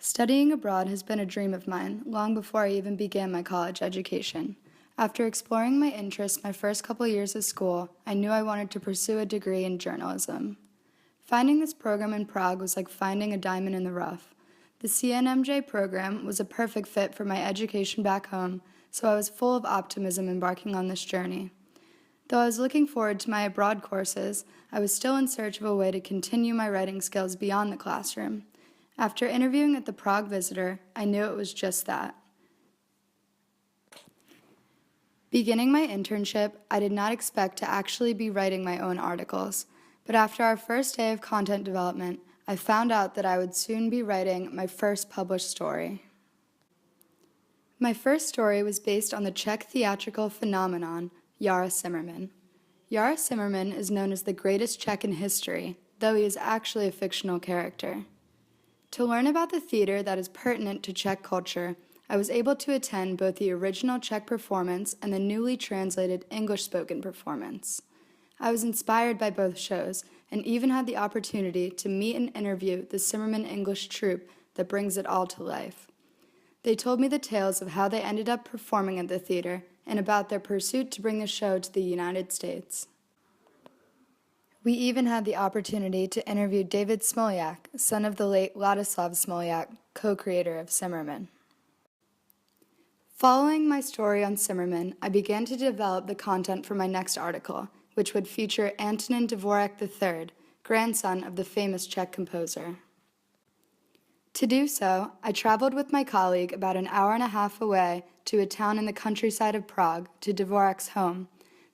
Studying abroad has been a dream of mine long before I even began my college education. After exploring my interests my first couple years of school, I knew I wanted to pursue a degree in journalism. Finding this program in Prague was like finding a diamond in the rough. The CNMJ program was a perfect fit for my education back home, so I was full of optimism embarking on this journey. Though I was looking forward to my abroad courses, I was still in search of a way to continue my writing skills beyond the classroom. After interviewing at the Prague Visitor, I knew it was just that. Beginning my internship, I did not expect to actually be writing my own articles, but after our first day of content development, I found out that I would soon be writing my first published story. My first story was based on the Czech theatrical phenomenon, Jara Cimrman. Jara Cimrman is known as the greatest Czech in history, though he is actually a fictional character. To learn about the theater that is pertinent to Czech culture, I was able to attend both the original Czech performance and the newly translated English-spoken performance. I was inspired by both shows and even had the opportunity to meet and interview the Cimrman English troupe that brings it all to life. They told me the tales of how they ended up performing at the theater and about their pursuit to bring the show to the United States. We even had the opportunity to interview David Smolyak, son of the late Ladislav Smolyak, co-creator of Cimrman. Following my story on Cimrman, I began to develop the content for my next article, which would feature Antonin Dvorak III, grandson of the famous Czech composer. To do so, I traveled with my colleague about an hour and a half away to a town in the countryside of Prague, to Dvorak's home.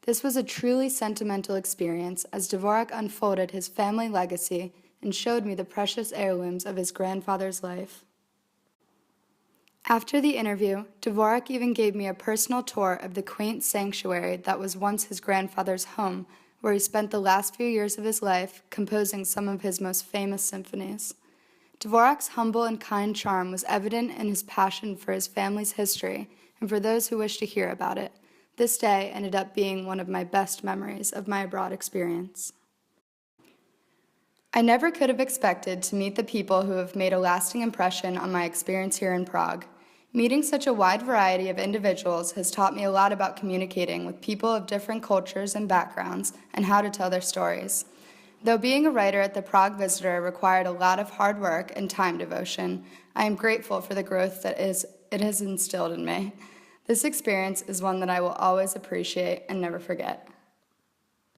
This was a truly sentimental experience as Dvorak unfolded his family legacy and showed me the precious heirlooms of his grandfather's life. After the interview, Dvorak even gave me a personal tour of the quaint sanctuary that was once his grandfather's home, where he spent the last few years of his life composing some of his most famous symphonies. Dvorak's humble and kind charm was evident in his passion for his family's history and for those who wished to hear about it. This day ended up being one of my best memories of my abroad experience. I never could have expected to meet the people who have made a lasting impression on my experience here in Prague. Meeting such a wide variety of individuals has taught me a lot about communicating with people of different cultures and backgrounds and how to tell their stories. Though being a writer at the Prague Visitor required a lot of hard work and time devotion, I am grateful for the growth that it has instilled in me. This experience is one that I will always appreciate and never forget.